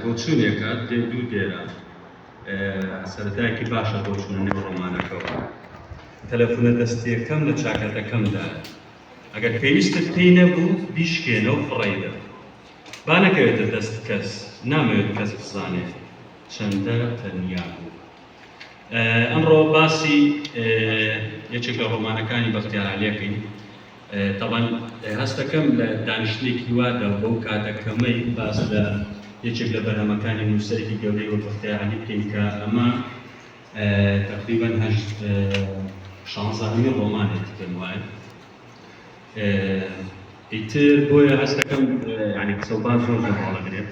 بۆچوونێکات دوو دێرە سەرەتایەکی باشە بۆ چوونەوە ڕۆمانەکەەوە. تەلەفۆنە دەستیەکەم لە چاکەتەکەمدا ئەگەر پێویستت پێی نەبوو بیشکێنە و فڕێدە. با نەکەوێتە دەست کەس، نامەوێت کەس بزانێت چەندە تەنیا بوو. ئەمڕۆ باسی یەکێک لە ڕۆمانەکانی بەختیار عەلیەکەین. طبعاً هەستەکەم لە دانیشتێکی وادا بەو کاتەکەمەی باس لە یەکێک لە بەرهەمەکانی نووسەرێکی گەورەی وەک بەختیار عەلی بکەین کە ئەمە تقریباً 16 ڕۆمانێکی پێم وایە. ئیتر بۆیە هەستەکەم یعنی قسە و باز زۆر هەڵەگرێت.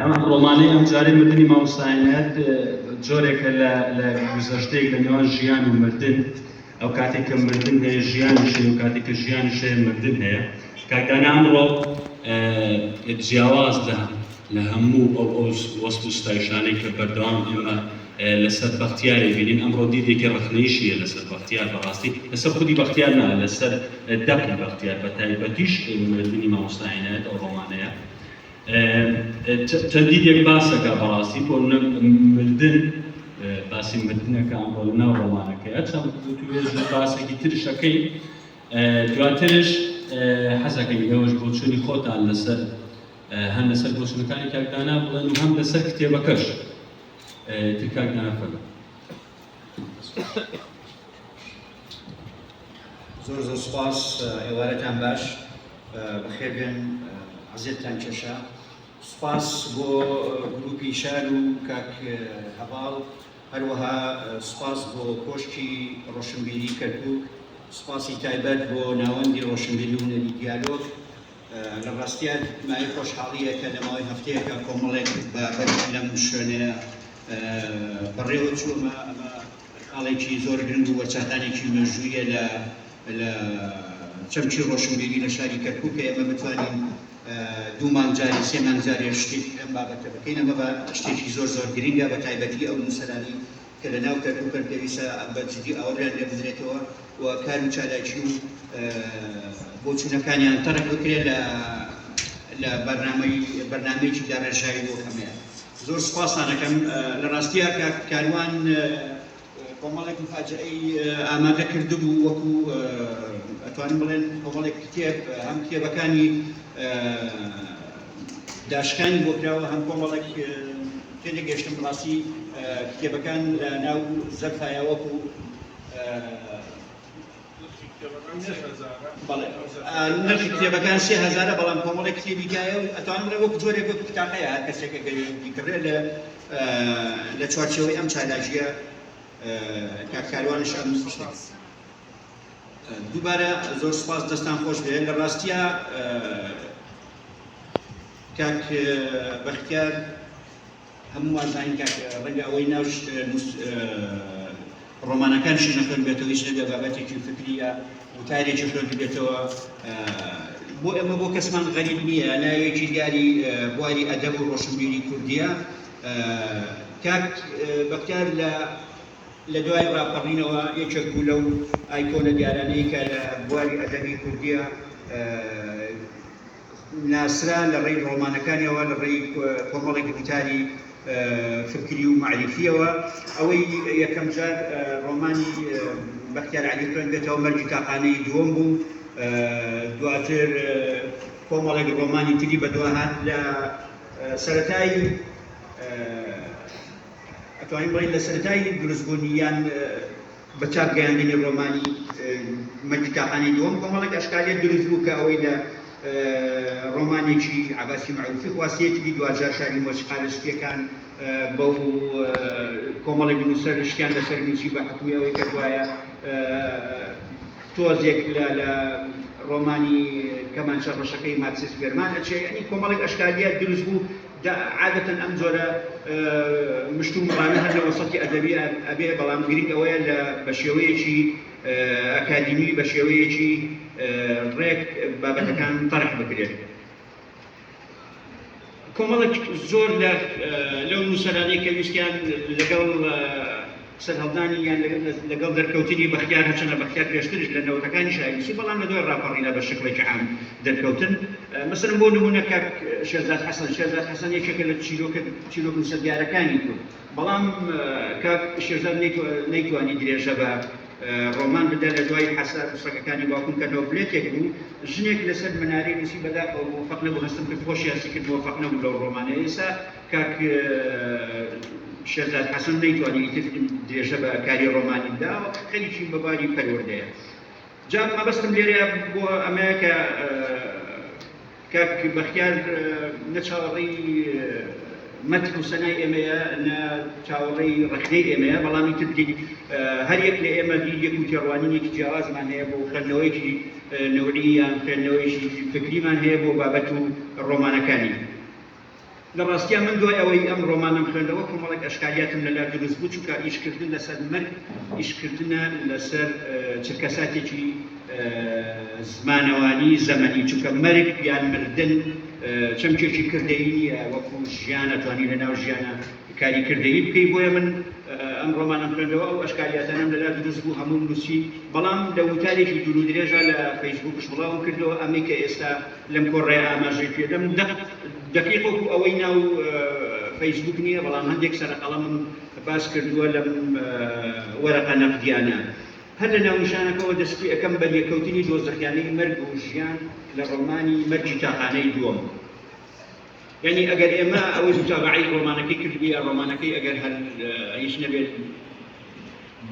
ئەم ڕۆمانەی ئەم جارەی مردنی مامۆستایەت جۆرێکە لە گوزەشتەیەک لە نێوان ژیان و مردن. ئەو کاتێک کە مردن هەیە ژیانیش هەیە و کاتێک کە ژیانیش هەیە مردن هەیە. کاکدانا ئەمڕۆ جیاواز لە هەموو ئەو وەست و ستایشانەی کە بەردەوام ئێمە لەسەر بەختیارێ بینین. ئەمڕۆ دیدێکی ڕخنەیشیە لەسەر بەختیار، بەڕاستی لەسەر خودی بەختیار نا، لەسەر دەقی بەختیار بە تایبەتیش مردنی مامۆستایەت ئەو ڕۆمانەیە چەند دیدێک باسەکە بەڕاستی بۆ مردن باسی مردنەکە ئەمڕۆ لەناو ڕۆمانەکەیە. چەند توێژ باسێکی ترشەکەی دواترش حەزەکەین لەوەش بۆ چوونی خۆتان لەسەر هەم لەسەر بۆچوونەکانی کاکدانا بڵێن و هەم لەسەر کتێبەکەش. تر کاکدانا فەرموو. زۆر زۆر سوپاس، ئێوارەتان باش، بەخێر بێن، عەزیزتان کێشە. سوپاس بۆ گروپی شار و کاک هەڤاڵ، هەروەها سوپاس بۆ کۆشکی ڕۆشنبیری کەرکووک، سوپاسی تایبەت بۆ ناوەندی ڕۆشنبیری و هونەری دیالۆگ. لە ڕاستیە مای خۆشحاڵیە کە لە ماوەی هەفتەیەکە کۆمەڵێک بابەت لەم شوێنەیە بەڕێوە چوومە. ئەمە خاڵێکی زۆر گرنگ و وەرچاتانێکی مێژوویە لە چەمچی ڕۆشنبیری لە شاری کەرکووکە. ئێمە بتوانین دوومان جاری سێمان جاری شتێکی ئەم بابەتە بکەین. ئەمە بە شتێکی زۆر زۆر گرنگە بە تایبەتی ئەو نووسەرانی کە لە ناو کەرکووکە پێویستە بە جدی ئەوڕیان لێ بدرێتەوە و کار و چالاکی و بۆچوونەکانیان تەرک بکرێت لە بەرنامەیەکی داڕێژاوی بۆ هەمەیە. زۆر سوپاسان دەکەم. لە ڕاستیە کاروان کۆمەڵێک مفاجعەی ئامادە کردبوو، وەکو ئەتوانم بڵێن کۆمەڵێک کتێب، هەم کتێبەکانی داشکانی بۆ کراوە، هەم کۆمەڵێک تێنەگەیشتم. ڕاستی کتێبەکان لە ناو زەرفایە وەکو نرخی کتێبەکان 3000، بەڵام کۆمەڵێک کتێبی کایە و ئەتوانم بڵێ وەکو جۆرێک وەکو کتابەیە هەر کەسێکە گەیەندیکڕێت لە چوارچێوەی ئەم چالاژیە کاروانش ئەم شتێک. دووبارە زۆر سوپاس، دەستان خۆش بێن. لە ڕاستیە کاک بەختیار هەمووان زانین کاک ڕەنگە ئەوەی ناوش ڕۆمانەکانشی نەخوێن بێتەوە، هیچ لەبێ بابەتێکی فکریە وتارێکی خوێن بێتەوە. بۆ ئێمە بۆ کەسمان غەریب نییە، ناوێکی دیاری بواری ئەدەب و ڕۆشنبیری کوردیە. کاک بەختیار لە دوای ڕاپەڕینەوە یەکێک بوو لەو ئایکۆنە دیارانەی کە لە بواری ئەدەبی کوردیە ناسرا لە ڕێی ڕۆمانەکانیەوە، لە ڕێی کۆمەڵێکی وتاری فکری و معریفیەوە. ئەوەی یەکەم جار ڕۆمانی بەختیار عەلی خوێن بێتەوە مەرجی تاقانەی دووەم بوو. دواتر کۆمەڵێک ڕۆمانی تری بەدوهات لە سەرەتای ئەتوانین بڵین لە سەرەتای دروستبوونیان بە چاپ گەیاندنی ڕۆمانی مەرجی تاقانەی دووەم کۆمەڵێک ئەشکالێت دروست بوو کە ئەوەی لە ڕۆمانێکی عەباسی مەعروفی خواستیەتی دوجار شاری مۆسیقا لە شتێکان بەو کۆمەڵێک نووسەر شتیان لەسەر نووسی بە حکومی ئەوەی کردوایە تۆزێک لە ڕۆمانی کەمانچە ڕەشەکەی مارکسیس بێرمان ئەچێ. یعنی کۆمەڵێک ئەشکالیات دروست بوو. عادەتەن ئەم جۆرە مشت و مڕانە هەر لە وەسەتی ئەدەبی ئەبێ، بەڵام گرنگ ئەوەیە بە شێوەیەکی ئەکادیمی، بە شێوەیەکی ڕێک بابەتەکان تەرح بکرێت. کۆمەڵێک زۆر لەو نووسەرانەی کە ویستیان لەگەڵ سەرهەڵدانی یان لەگەڵ دەرکەوتنی بەختیار هەچەنە بەختیار پێشترش لە نەوەتەکانی شایوسی بەڵام لە دوای ڕاپەڕیدا بە شکلێکی عام دەرکەوتن مەسەڵەن بۆ نمونە کاک شێرزاد حەسەن یەکێکە لە چیرۆک نووسەرگارەکانی کورد بەڵام کاک شێرزاد نەیتوانی درێژە بە ڕۆمان بدە لە دوای حەسەرەکانی باوکمکەنەوە بلێتێک بوو ژنێک لەسەر منارەی نووسی بەداخەوە موفەق نەبوو هەستم کرد خۆشی هەستی کرد موفەق نەبوو لەو ڕۆمانە ئێستا کاک شێرزاد حەسەن نەیتوانی درێژە بە کاری ڕۆمانی بداوە خەریکی بەباری پەروەردەیە جا مەبەستم لێرەیە بۆ ئەمەیە کە کاک بەختیار نە چاوەڕێی مەتن و سەنای ئێمەیە نە چاوەڕێی ڕەخنەی ئێمەیە بەڵامی تر دیت هەر یەک لە ئێمە یەک و تێڕوانینێکی جیاوازمان هەیە بۆ خوێندنەوەیکی نەوعی یان خوێندنەوەیکی فکریمان هەیە بۆ بابەت و ڕۆمانەکانی لە ڕاستیان من دوای ئەوەی ئەم ڕۆمانم خوێندەوە کۆمەڵێک ئەشکاریاتم لەلا دروست بوو چونکە ئیشکردن لەسەر مەرگ ئیشکردنە لەسەر چرکەساتێکی زمانەوانی زەمەنی چونکە مەرگ یان مردن چەمکێکی کردەیی نیە وەکو ژیان ئەتوانی لەناو ژیانە کاری کردەیی بکەی بۆیە من ئەم ڕۆمانم خوێندەوە ئەو ئەشکاریاتانم لەلا دروست بوو هەموو نووسی بەڵام لە وتارێکی دوور و درێژە لە فەیسبووکش بڵاوم کردەوە ئەمەی کە ئێستا لەم کۆڕێ ئاماژەی پێدەم دقیق وەکو ئەوەی ناو فەیسبووک نییە بەڵام هەندێک سەرقەڵەمم باس کردووە لەم وەرەقە نەقدیانە هەر لە ناونیشانەکەەوە دەستی ئەەکەم بە لێکەوتنی دۆزەخیانەی مەرگ و ژیان لە ڕۆمانی مەرجی تاقانەی دووەم یعنی ئەگەر ئێمە ئەوەی متابعەی ڕۆمانەکەی کردبیە ڕۆمانەکەی ئەگەر هەر هیچ نەبێت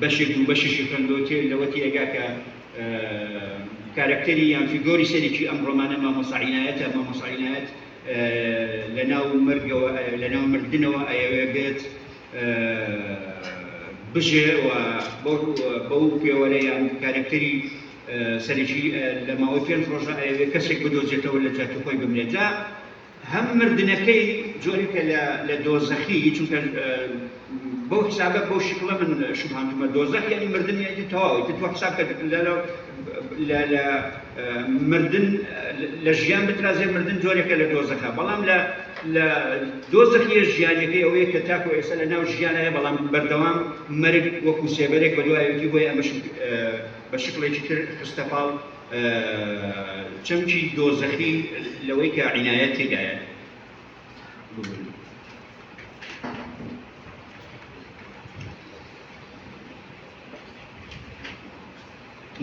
بەشێک و بەشیشی خوێندەوە لەوە تێگا کە کارکتەری یان فیگۆری سەرێکی ئەم ڕۆمانە مامۆساعینایەتە مامۆساعینایەت لەناو مەرگەوە لەناو مردنەوە ئەیەوێ بێت بژێ و بەو پێوەرە یان کارکتەری سەرێکی لە ماوەی 5 ڕۆژە ئەیەوێ کەسێک بدۆزێتەوە لە جات خۆی بمرێت جا هەم مردنەکەی جۆرێکە لە دۆزەخی چونکە بەو حسابە بەو شکڵە من شوبهاندومە دۆزەخ یعنی مردن یعنی تەواوی تۆ حساب کە لە مردن لە ژیان بترازێ مردن جۆرێکە لە دۆزەخە بەڵام لە دۆزەخیە ژیانەکەی ئەوەیە کە تاکو ئێستا لە ناو ژیانەیە بەڵام بەردەوام مەرگ وەکو سێبەرێک بە دوایەتی بۆی ئەمە بە شکڵێکی تر خستەپاڵ چەمکی دۆزەخی لەوەی کە عینایەت تێدایە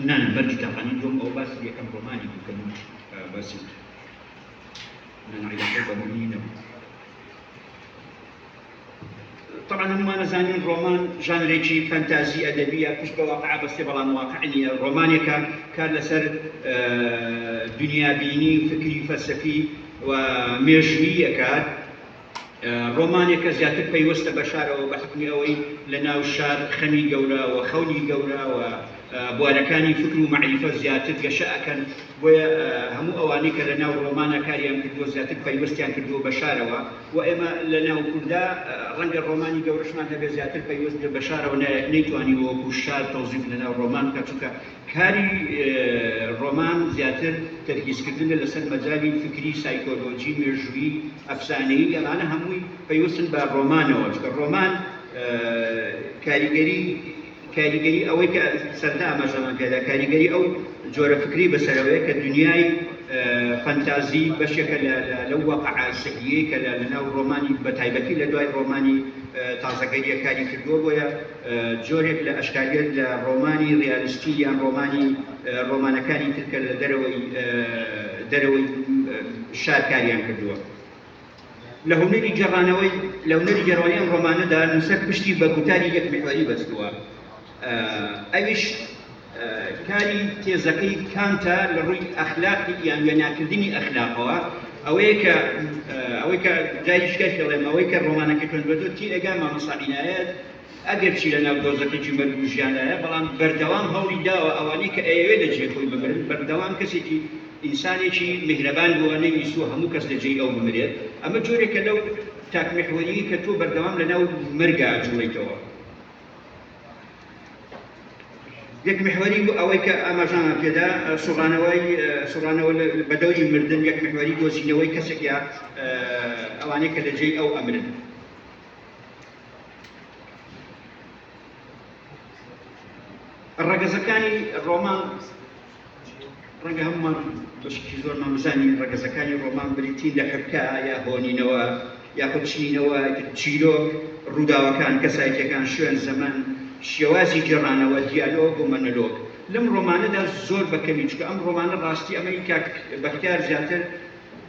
نان بەرجی تاقانی دوم ئەو باسی یەکەم ڕۆمانی بکەم باسی نانعیلەکە بەمونی نەبوو طبعا هەمومان نەزانین ڕۆمان ژانرێکی فەنتازی ئەدەبیە پشت بە واقعە بەستێ بەڵام واقع نییە ڕۆمانێکە کار لەسەر دنیابینی فکری فەلسەفی و مێژووی ئەکات ڕۆمانێکە زیاتر پەیوەستە بە شارەوە بە حکمی ئەوەی لە ناو شار خەمی گەورە و خەونی گەورە و بوارەکانی فکر و معریفە زیاتر گەشە ئەکەن بۆیە هەموو ئەوانەی کە لە ناو ڕۆمانە کاریان کردووە زیاتر پەیوەستیان کردووە بە شارەوە و ئێمە لە ناو کووردا ڕەنگە ڕۆمانی گەورەشمان هەبێت زیاتر پەیوەست بە شارەوە نەیتوانی وەکو شار تەوزیف لە ناو ڕۆمان بکات چونکە کاری ڕۆمان زیاتر تەرکیزکردنە لەسەر مەجالی فکری سایکۆلۆجی مێژووی ئەفسانەیی ئەمانە هەمووی پەیوەستن بە ڕۆمانەوە چونکە ڕۆمان کاریگەری ئەوەی کە سەردا ئاماژەمان پێدا کاریگەری ئەو جۆرە فکری بەسەرەوەیە کە دنیای فەنتازی بەشێکە لەو واقعە سەحیەی کە لەناو ڕۆمانی بەتایبەتی لە دوای ڕۆمانی تازەگەریە کاری کردووە بۆیە جۆرێک لە ئەشکاریت لە ڕۆمانی ڕیالیستی یان ڕۆمانەکانی ترکە لە دەرەوەی شار کاریان کردووە لە هونەری گەڕانەوەی ئەم ڕۆمانەدا نووسەر پشتی بە گوتاری یەک محوەری بەستووە ئەویش کاری تێزەکەی کانتە لە ڕووی ئەخلاقی یان وێناکردنی ئەخلاقەوە ئەوەیە کە دایشکە فێڵێم ئەوەی کە ڕۆمانەکە خوێندبێتەوە تێرەگا مامۆساعینایەت ئەگەر چی لە ناو دۆزەکەی مەرگ و ژیانایە بەڵام بەردەوام هەوڵی داوە ئەوانەی کە ئەیەوێ لە جێ خۆی ببرن بەردەوام کەسێکی ئینسانێکی میهرەبان بووە نەویستووە هەموو کەس لە جێی ئەو بمرێت ئەمە جۆرێکە لەو تاکمحوەری کە تۆ بەردەوام لە ناو مەرگا جوڵیتەوە یەک محوەری بوو ئەوەی کە ئاماژەمان پێدا سوڕانەوە بەدەوری مردن یەک محوەری دۆزینەوەی کەسێکە ئەوانەی کە لە جێی ئەو ئەمرن ڕەگەزەکانی ڕۆمان ڕەنگە هەمومان بەشێکی زۆرمان بزانین ڕەگەزەکانی ڕۆمان بریتین لە حبکە یا هۆنینەوە یاخود چینەوە چیرۆک ڕووداوەکان کەسایەتیەکان شوێن زەمان شێوازی گێڕانەوە دیالۆگ و مەنەلۆگ لەم ڕۆمانەدا زۆر بەکەمی چکە ئەم ڕۆمانە ڕاستی ئەمەی کاک بەختیار زیاتر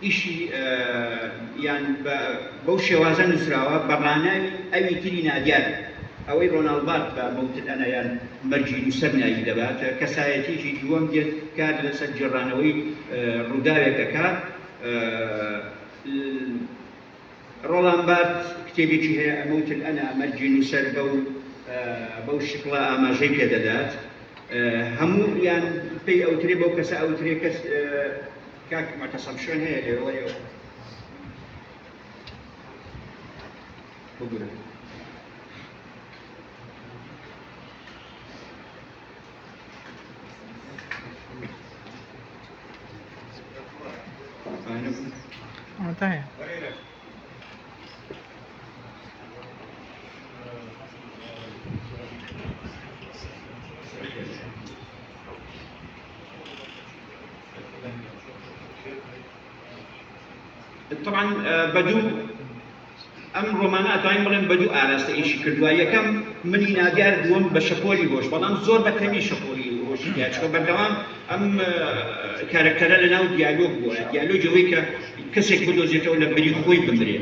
ئیشی یان بەو شێوازە نووسراوە بەڕانای ئەوی تری نادیار ئەوەی ڕۆناڵبارت بە مەوتلەنە یان مەرجی نووسەر نایی دەبات کەسایەتیەکی دووەم دێت کار لەسەر جێڕانەوەی ڕووداوێک دەکات ڕۆڵان بارت کتێبێکی هەیە ئەمەوتلەنە مەرجی نووسەر بەو شکڵە ئاماژەی پێدەدات هەموو یان پێی ئەوترێ بەو کەسە ئەوترێ کەس کاک مەتەسەم شوێن هەیە لێوەیەوە بگورە انتهى طبعا بدو ئەم ڕۆمانە ئەتوانین بڵێن بەدوو ئاراستە ئیشی کردووە یەکەم منی نادیار دووەم بە شەپۆلی هۆش بەڵام زۆر بەکەمی شەپۆلی هۆشی دیا چکە بەردەوام ئەم کارکتەرە لەناو دیالۆگ بووە دیالۆگەوەی کە کەسێک بدۆزێتەوە لە بەری خۆی بمرێ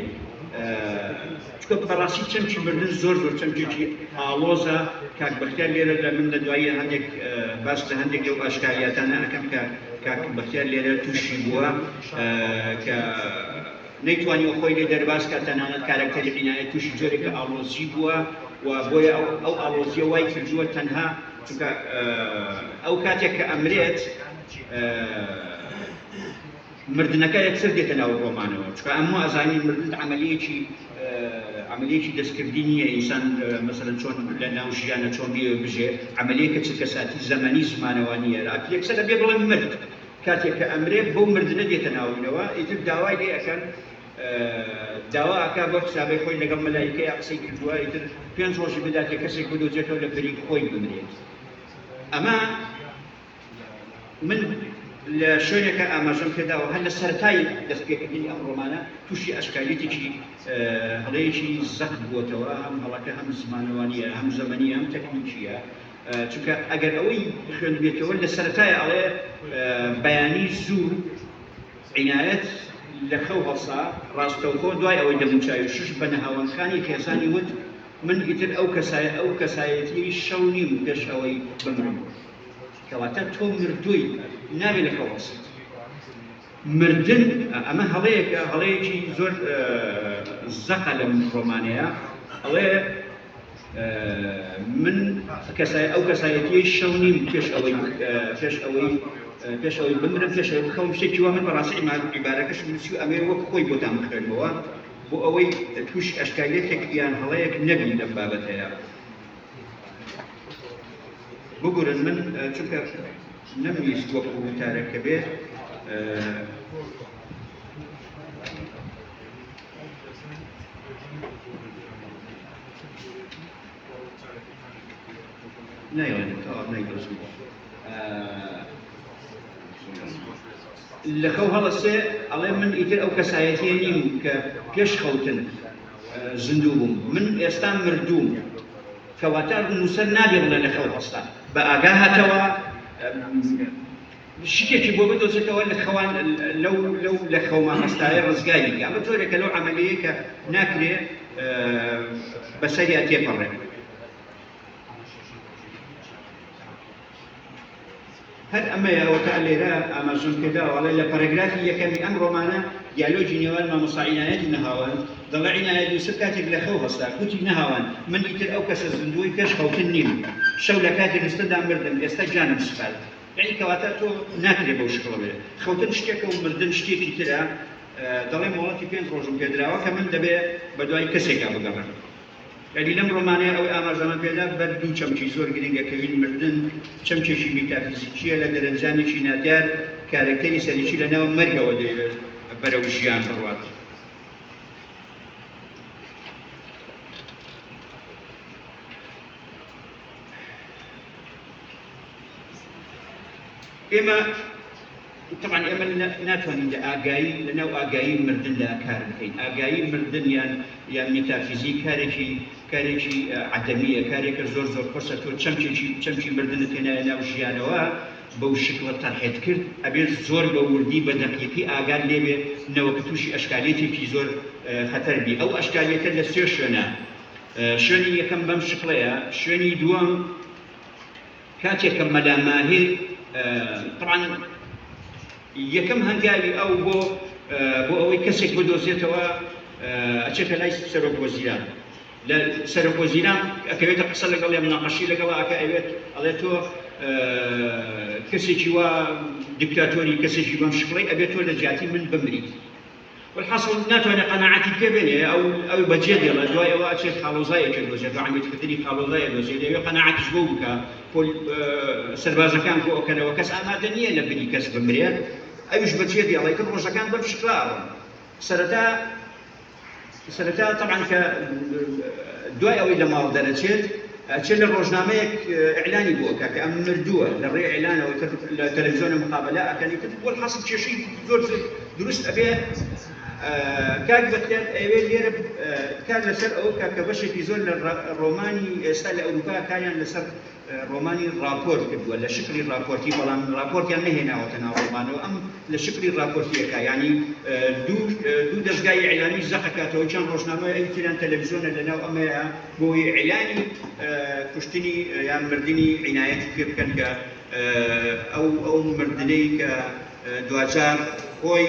چکە بەڕاستی چەمکی مردن زۆر چەمکێکی ئاڵۆزە کاک بەختیار لێرە لە من لە دوایە هەندێک باس لە هەندێک لەو ئاشکاریاتانە ئەەکەم کە کاک بەختیار لێرە تووشی بووە کە نەیتوانی خۆی لێ دەرباز کە تەنانەت کارکتەری عنایەت تووشی جۆرێکە ئاڵۆزی بووە و بۆیە ئەو ئاڵۆزیە وای کردووە تەنها چونکە ئەو کاتێک کە ئەمرێت مردنەکە یەکسەر دێتە ناو ڕۆمانەوە چکە ئەموو ئەزانین مردن عملية دەستکردنیە ئینسان مەسەلەن چۆن لە ناو ژیانە چۆن بژێ عملەیەکە چ کەساتی زەمانی زمانەوانیە یەکسەر دەبێ بڵێن مرد کاتێک کە ئەمرێت بەو مردنە دێتە ناوینەوە ئیتر داوای لێ ئەەکەن داوا ئەکا بۆ حسابەی خۆی لەگەڵ مەلایکەی قسەی کردووە ئیتر 5 ڕۆژی بدات کەسێک بدۆزێتەوە لە بەری خۆی بمرێت ئەمە من لە شوێنێکە ئاماژەم پێداوە هەر لە سەرەتای دەستپێکردنی ئەم ڕۆمانە تووشی ئەشکالیتێکی هەڵەیەکی زەخت بووەتەوە هەم هەڵەکە هەم زمانەوانیە هەم زەمەنی هەم تەکنیکیە چونکە ئەگەر ئەوەی خوێن بێتەوە لە سەرەتای ئەڵێ بەیانی زوو عنایەت لە خەو هەڵسا ڕاستەوخۆ دوای ئەوەی دەموچاوی شش بە نەهاوەندخانی خێزانی وت من ئیتر ئەو کەسایەتی شەو نیم پێش ئەوەی بمرم کەواتە تۆ مردووی نابێت لە خەو هەڵسیت مردن ئەمە هەڵەیەکی زۆر زەقە لەم ڕۆمانەیە ئەڵێ من ئەو کەسایەتی شەو نیم پێش ئەوەی بمرم پێش ئەوەی بخەوم شتێکی وا من بەڕاستی عیبارەکەش نووسی ئەمێ وەک خۆی بۆتان بخوێنمەوە بۆ ئەوەی تووش ئەشکالیەتێک یان هەڵەیەک نەبی لەم بابەتەیە بگورن من چونکە نەمویست وەکو وتارەکە بێت لە خەو هەڵەسێ ئەڵێ من ئیتر ئەو کەسایەتیە نیم کە پێش خەوتن زیندوو بووم من ئێستا مردووم کەواتە نووسەر نابێ بڵێ لە خەو هەستا بە ئاگا هاتەوە شتێکی بۆ بدۆزێتەوە لە خەوان لە خەومان هەستایە ڕزگاری ئەمە جۆرێکە لەو عەمەلیەیە کە ناکرێ بەسەریا تێپەڕێ هەر ئەمەیەوە تا لێرە ئاماژەم پێداوەڵێ لە پەرەگرافی یەکەمی ئەم ڕۆمانە دیالۆگی نێوان مامۆستا عنایەتی نەهاوان دەڵێ عنایەت یوسف کاتێک لە خەو هەستا گوتی نەهاوان من ئیتر ئەو کەسە زیندووی پێش خەوتن نیم شەو لە کاتی ڕستەدا مردم ئێستا جانم سپال یعنی کەواتە تۆ ناکرێ بەو شکڵە بێ خەوتن شتێکە و مردن شتێکی ترە دەڵێ مۆڵەتی 5 ڕۆژم پێدراوە کە من دەبێ بە دوای کەسێکا بگەڕێم یعنی لەم ڕۆمانەیە ئەوەی ئاماژەمە پێدا بەر دوو چەمکی زۆر گرنگە کەوین مردن چەمکێکی میتافیزیکیە لە دەرەنجامێکی نادیار کارکتەری سەرەکی لەناو مەرگەوە دەیەوێت بەرەو ژیان بڕوات ئێمە طبعا ئێمە ناتوانین لە ئاگایی لەناو ئاگایی مردن لە کار بکەین. ئاگایی مردن یان مێتافیزیک کارێکی عەدەمیە، کارێکە زۆر خۆشە. تۆ چەمکی مردنت هێنایە ناو ژیانەوە بەو شکوە تەرحێت کرد، ئەبێت زۆر بە وردی بە دەقیقی ئاگار لێبێ نەوەکە تووشی ئەشکالێتێکی زۆر خەتەر بی. ئەو ئەشکالێتە لە سێ شوێنە. شوێنی یەکەم بەم شکڵەیە، شوێنی دووەم کاتێکە مەلاماهیر طبعا یەکەم هەنگاوی ئەو بۆ ئەوەی کەسێک بدۆزێتەوە ئەچێتە لای سەرۆک وەزیران. لە سەرۆک وەزیران ئەکەوێتە قسە لەگەڵ یا مناقەشی لەگەڵ ئەکە ئەوێت ئەڵێ تۆ کەسێکی وا دیکتاتۆری کەسێکی بەم شکڵی ئەبێت تۆ لە جیاتی من بمریت. والحاصل ناتوانێت قەناعەتی پێ بێنێ ئەو بەجێ دێڵە دوای ئەوە ئەچێت خاڵۆزایەکی دۆزێت، دوای عەمەلیاتکردنی خاڵۆزایە دۆزێت، دەوێت قەناعەتیش بۆ بکە سەربازەکان بۆ ئەوکەنەوە کەس ئامادە نییە لە بری کەس بمرێت. ئەویش بەجێ دێڵێ کە ڕۆژەکان بەم شکڵاوە. سەرەتا طبعا کە دوای ئەوەی لە ماڵ دەرەچێت ئەچێت لە ڕۆژنامەیەک ئیعلانی بۆ ئەکا کە ئەم مردووە لە ڕێی ئیعلانەوە لە تەلەڤیزیۆنە مقابلە ئەکەنی کە والحاصل کێشەی زۆر دروست ئەبێ کاک بەختیار ئەوێ لێرە کار لەسەر ئەوە کە بەشێکی زۆر لە ڕۆمانی ئێستا لە ئەوروپا کاریان لەسەر ڕۆمانی راپۆرت کردووە لە شکلی راپۆرتی، بەڵام راپۆرتیان نەهێناوەتە ناو ڕۆمانەوە، ئەم لە شکلی راپۆرتیەکە یعنی دوو دەستگای ئیعلانی زەقەکاتەوە چەند ڕۆژنامە ئەوتریان تەلەڤیزیۆنە لەناو ئەمەیە بۆی ئیعلانی کوشتنی یان مردنی عنایەتی پێ بکەن کە ئەو مردنەی کە دوجار خۆی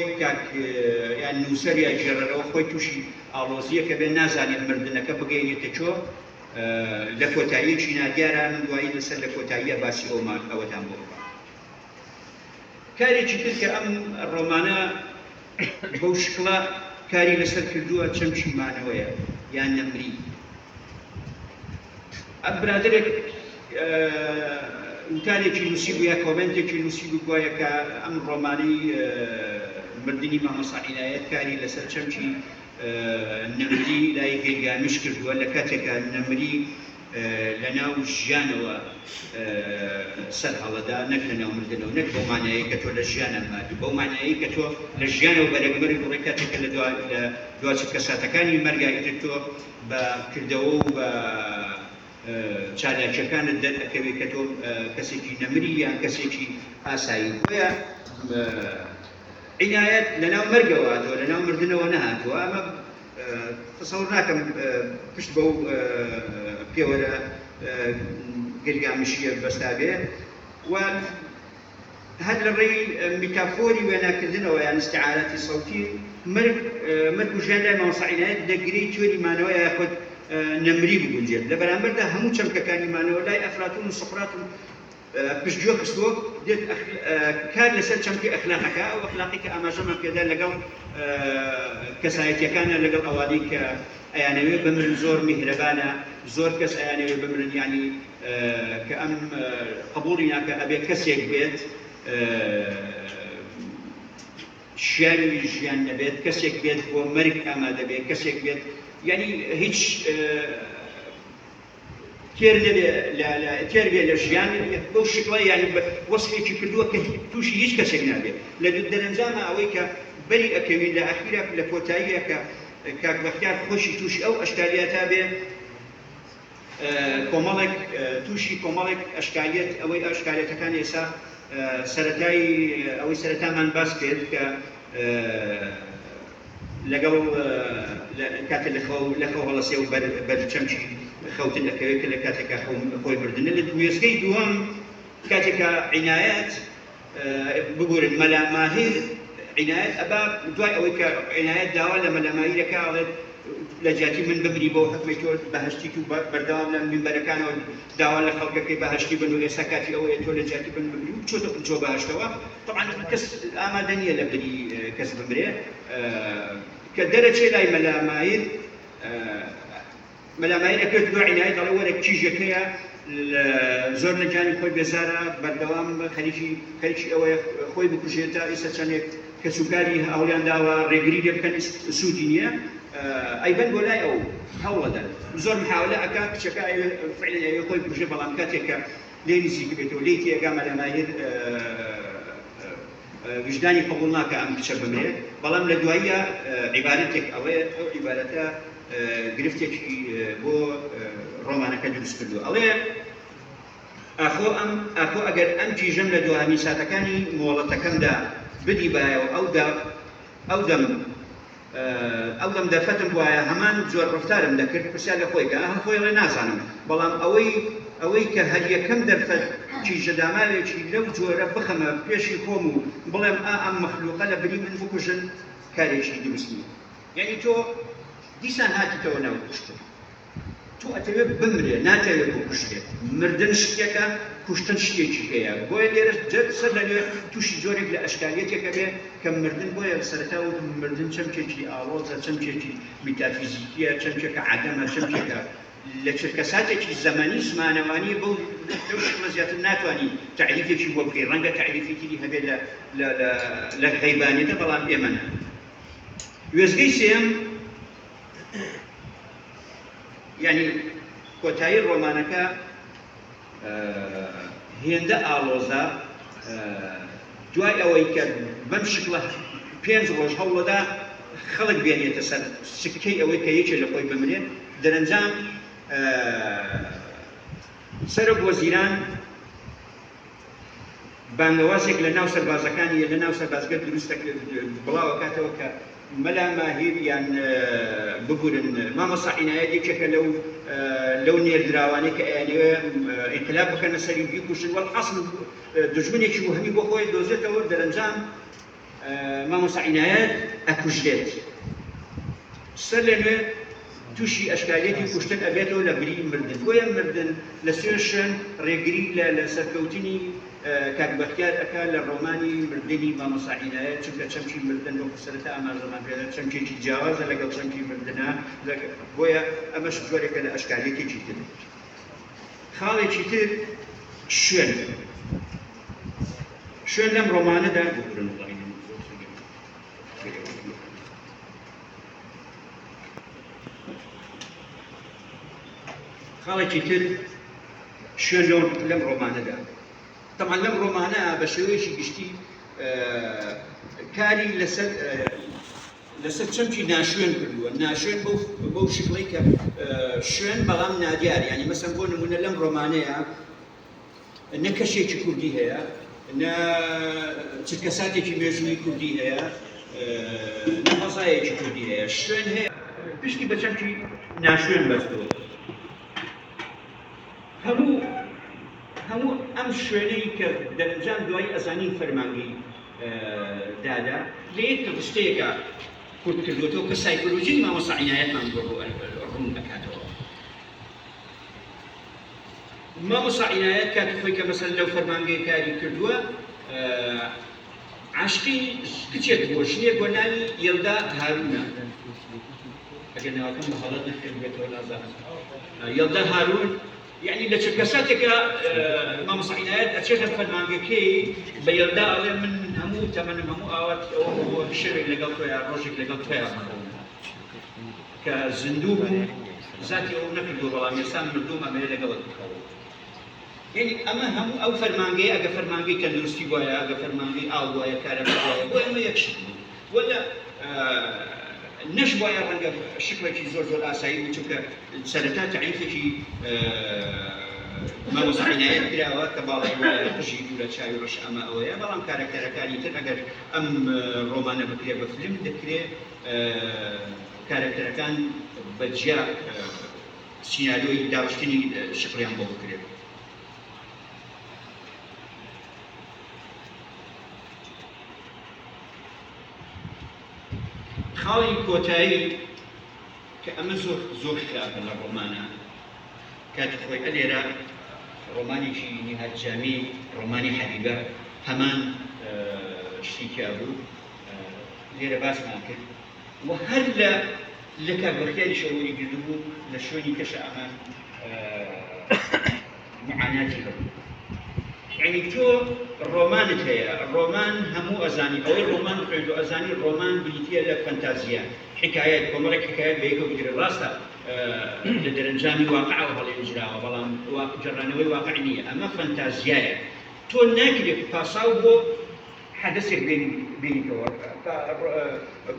یان نووسەریا ژێڕەرەوە خۆی تووشی ئاڵۆزیە کە بێ نازانێت مردنەکە بگەینێتە چۆ لە کۆتاییەکی نادیارە. من دوایی لەسەر لە کۆتاییە باسی ئەوەتان بۆ بکەم. کارێکی تر کە ئەم ڕۆمانە بەو شکڵە کاری لەسەر کردووە چەمکی مانەوەیە یان نەمری. ئەم برادرێک وتارێکی نووسی بوو یا کۆمنتێکی نووسی بوو گوایە کە ئەم ڕۆمانەی مردنی مامۆستا عنایەت کاری لەسەر چەمکی نەمری لای گێگامیش کردووە لە کاتێکە نەمری لە ناو ژیانەوە سەر هەڵەدا، نەک لە ناو مردنەوە، نەک بەو مانایی کە تۆ لە ژیانە مادوو، بەو مانایی کە تۆ لە ژیانەوە بەرەگمەری بڕێ کاتێکە لە دوای کەساتەکانی مەرگایتر تۆ بە کردەوە و بە چالاکیەکانت دەرەکەوێت کە تۆ کەسێکی نەمری یان کەسێکی ئاسایی بۆیە عنایەت لەناو مەرگەوە هاتووە، لەناو مردنەوە نەهاتووە. ئەمە تەسەوڕ ناکەم پشت بەو پێوەرە گرگامیشیە بەستا بێ و هەر لە ڕێی میتافۆری وێناکردنەوە یان استعارەتی سەوتی مرگ و ژیان لای مامۆستا عنایەت لەگرەی تۆری مانەوە یاخود نەمری بگونجێت. لە بەرامبەردا هەموو چەمکەکانی مانەوە لای ئەفلاتون و سقراط پشتگوێ خستووە دێت کار لەسەر چەمکی ئەخلاقەکە، ئەو ئەخلاقی کە ئاماژەمان پێدا لەگەڵ کەسایەتیەکانە لەگەڵ ئەوانەی کە ئەیانەوێ بمرن زۆر میهرەبانە، زۆر کەس ئەیانەوێ بمرن یعنی کە ئەم قبوڵی ناکە ئەبێ کەسێک بێت شیاوی ژیان نەبێت، کەسێک بێت بۆ مەرگ ئامادە بێت، کەسێک بێت یعنی هیچ تێر بێ لە ژیان بەو شکڵە یعنی وەسفێکی کردووە کە تووشی هیچ کەسێک نابێت. لە دەرەنجامە ئەوەی کە بەری ئەکەوێت لە ئەخیرا لە کۆتاییە کە کاک بەختیار خۆشی تووشی ئەو ئەشکالیەتا بێ کۆمەڵێک تووشی کۆمەڵێک ئەشکالیەت ئەوەی ئەشکالیەتەکان ئێستا سەرەتای ئەوەی سەرەتامان باس کرد کە لەگەڵ کاتێک لە خەو هەڵەسێ و بەرچەمکی خەوتن دەکەوێت کە لە کاتێکە خۆی بردنە لە وێستگەی دووەم کاتێکە عنایەت بگورن مەلاماهیر عنایەت ئەبا دوای ئەوەی کە عنایەت داوا لە مەلاماهیرەکە ئەڵێت لە جیاتی من بگری بۆ حکومەی تۆ بەهەشتی و بەردەوام لە مینبەرەکانەوە داوا لە خەڵکەکەی بەهەشتی بن و ئێستا کاتی ئەوەیە تۆ لە جیاتی من بگری و چۆ بەهەشتەوە. طبعا کەس ئامادە نییە لە بری کەس بمرێ کە دەرەچێ لای مەلاماهیر ئەکرێت دوای عنایەت دەڵێ وەرە کیژەکەیە زۆر لە جانی خۆی بێزارە بەردەوام خەریکی ئەوەیە خۆی بکوژێتە ئێستا چەندێک کە سوکاری هەوڵیان داوە ڕێگری لێ بکەن سوودی نییە ئەیبەن بۆ لای ئەو هەوڵەدا زۆر محاولە ئەکا کچەکە فعلا خۆی بکوژێ، بەڵام کاتێک کە لێ نزیک بێتەوە لێی تێگا مەلاماهیر وجدانی قبول ناکە ئەم کچە بمرێ بەڵام لە دواییە عیبارەتێک ئەوەیە ئەو عیبارەتە گرفتێکی بۆ ڕۆمانەکە دروست کردو ئەڵێ ئاخۆ ئەگەر ئەم جیژەم لە دوهەمین ساتەکانی مۆڵەتەکەمدا بدی بایەوە ئەو دەم دەرفەتم وایە هەمان زۆر ڕفتارم دەکرد پرسیار لە خۆی کە خۆی ڵێ نازانم بەڵام ئەوەی کە هەر یەکەم دەرفەت چیژەداماوێکی لەو جۆرە بخەمە پێشی خۆم و بڵێم ئەم مەخلوقە لە بری من بکوژن کارێکی دروست نییە یعنی تۆ دیسان هاتیتەوە ناو کوشتن تۆ ئەتەوێت بمرێ ناتەوێت بکوشتێت مردن شتێکە کوشتن شتێکی هەیە بۆیە لێرە سەر لەوێ تووشی جۆرێک لە ئەشکالێتێکە بێ کە مردن بۆیە سەرەتاوە مردن چەمکێکی ئاڵۆزە چەمکێکی میتافیزیکیە چەمکێکە عەدەمە چەمکێکە لە چرکەساتێکی زەمانی زمانەوانی بەو شکڵە زیاتر ناتوانانی تعریفێکی بۆ بکەی ڕەنگە تعریفێکی هەبێت لە غەیبانیەتە بەڵام ئێمە نا وێزگەی سێم یعنی کۆتایی ڕۆمانەکە هێندە ئاڵۆزە دوای ئەوەی کە بەم شکڵە 5 ڕۆژ هەوڵەدا خەڵک بێنێتە سەر سکەی ئەوەی کە یەکێ لە خۆی بمرێت دەرەنجام سەرۆک وەزیران بانگەوازێک لە ناو سەربازەکانی لە ناو سەربازگە دروستە بڵاو کاتەوە کە مەلا ماهیر یان ببورن مامۆستا عینایەت یەکێکە لەو نێردراوانەی کە ئەیانەوێ ئینقلاب بکەنە سەری بیکوشن وەڵحەسن دژمنێکی وهمی بۆ خۆی دۆزێتەوە دەرەنجام مامۆستا عینایەت ئەکوژرێت سەر لەنوێ تووشی ئەشکالێتی کوشتن ئەبێتەوە لە بری مردن بۆیە مردن لە سوێ شوێن ڕێگری لە سەرکەوتنی کاک بەختیار ئەکا لە ڕۆمانی مردنی مامۆستا عینایەت چونکە چەمکی مردن وەکو سەرەتا ئاماژەمان پێدا چەمکێکی جیاوازە لەگەڵ چەمکی مردنە بۆیە ئەمەش جۆرێکە لە ئەشکالێتێکی تر خاڵێکی تر شوێن لەم ڕۆمانەدا خاڵێکی تر شوێن لەم ڕۆمانەدا طبعا لەم ڕۆمانە بە شێوەیەکی گشتی کاری لەسەر چەمکی ناشوێن کردووە ناشوێن بەو شکڵی کە شوێن بەڵام نادیار یعنی مەسەن بۆ نمونە لەم ڕۆمانەیە نە کەشێکی کوردی هەیە نە چرکەساتێکی مێژووی کوردی هەیە نە هەزایەکی کوردی هەیە شوێن هەیە پشتی بە چەمکی ناشوێن بەستەوە هەموو ئەم شوێنەی کە دەرەنجام دوای ئەزانین فەرمانگەی دادا لە یەک شتەیەکە کورد کردوێتەوە کە سایکۆلۆژی مامۆستا عینایەتمان بۆ ڕوون دەکاتەوە مامۆستا عینایەت کاتی خۆی کە مەسەن لەو فەرمانگەی کاری کردووە عاشقی کچێک بۆ ژنێک بۆ ناوی یەلدا هارونە ئەگەر ناوەکەم بە هەڵەت نەخێنبێتەوە نازانم یەلدا هارون يعني لە چرکەساتێکە مامۆستا عینایەت ئەچێتە فەرمانگەکەی بە یەلدا ئەڵێ من هەموو تەمەنم هەموو ئاوات ئەوە شەوێک لەگەڵ تۆیە ڕۆژێک لەگەڵ تۆیە کە زیندوو بوو ذاتی ئەو نەکردووە بەڵام ئێستا مردووم ئەمەوێ لەگەڵت بکەوە یعنی ئەمە هەموو ئەو فەرمانگەی ئەگە فەرمانگەی تەندروستی وایە ئەگە فەرمانگەی ئاو وایە کارەبا وایە بۆ ئەمە یەکشت بوو وەلا نەش وایە ڕەنگە شکلێکی زۆر ئاسایی بوو چونکە سەرەتا تعریفێکی مامۆستا عینایەت کراوە کە باڵی وایە قژی دوورە چاوی ڕەش ئەمە ئەوەیە بەڵام کارەکتەرەکانی تر ئەگەر ئەم ڕۆمانە بکرێ بە فیلم دەکرێت کارەکتەرەکان بەجیا سیناریۆی داوەشتنی شکڵیان بۆ بکرێت خاڵی کۆتایی کە ئەمە زۆر خراپە لە ڕۆمانە کاتی خۆی ئەلێرە ڕۆمانێکی نیهات جامی ڕۆمانی حەبیبە هەمان شتێکیا بوو لێرە باسمان کرد و هەر لە کاربەختیاری شەوەری گردبوو لە شوێنی کەشە ئەمان معاناتی هەبوو يعني تۆ ڕۆمانت هەیە ڕۆمان هەموو ئەزانی ئەوەی ڕۆمان خوێندو ئەزانی ڕۆمان بریتیە لە فەنتازیە حکایەت کۆمەڵێک حکایەت بە یەکەوە بگرێت ڕاستە لە دەرەنجامی واقعەوە هەڵێنجراوە بەڵام جێڕانەوەی واقع نییە ئەمە فەنتازیایە تۆ ناکرێت پاساو بۆ حدثێک بینیتەوە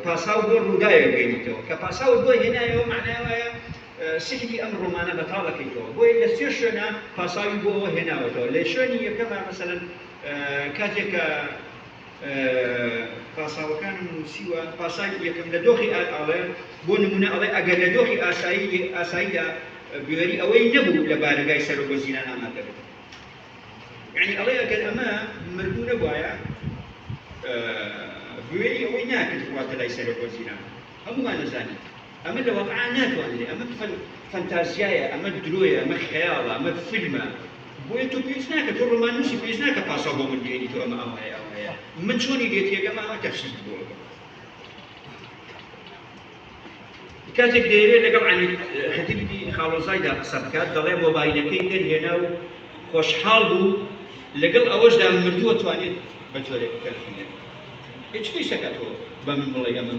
پاساو بۆ ڕووداوێک بینیتەوە کە پاساوت بۆ هێنایەوە معناوایە سحری ئەم ڕۆمانە بەتاڵەکەیتەوە بۆیە لە سێ شوێنە پاساوی بۆ هێناوەتەوە لە شوێنی یەکەمە مەسەلەن کاتێک کە پاساوەکانم نووسیوە پاسای یەکەم لە دۆخی ئاڵێ بۆ نمونە ئەڵێ ئەگەر لە دۆخی ئاساییدا بوێری ئەوەی نەبوو لە بارگای سەرۆکوەزیران ئامادە بێت یعنی ئەڵێ ئەگەر ئەمە مردوو نەبوایە بوێری ئەوەی ناکرد واتە لای سەرۆکوەزیران هەمومان نەزانین ئەمە لە واقعا ناتوانێت ئەمە فەنتازیایە ئەمە درۆیە ئەمە خەیاڵە ئەمە فیلمە بۆیە تۆ پێویست ناکە تۆ ڕۆمان نووسی پێویست ناکە پاساو بۆ من بێنی تۆ ئەمە ئەوەیە من چۆنی لێت یەکەم ئەمە تەفسیر بۆ کاتێک دەیەوێت لەگەڵ خەتیبی خاڵۆزایدا قسە بکات دەڵێ مۆبایلەکەی دەرهێنا و خۆشحاڵ بوو لەگەڵ ئەوەشدا مردووە توانێت بە جۆرێک بکەرخێنێت هیچ شتێکە تۆ بە من بڵێ ئەمە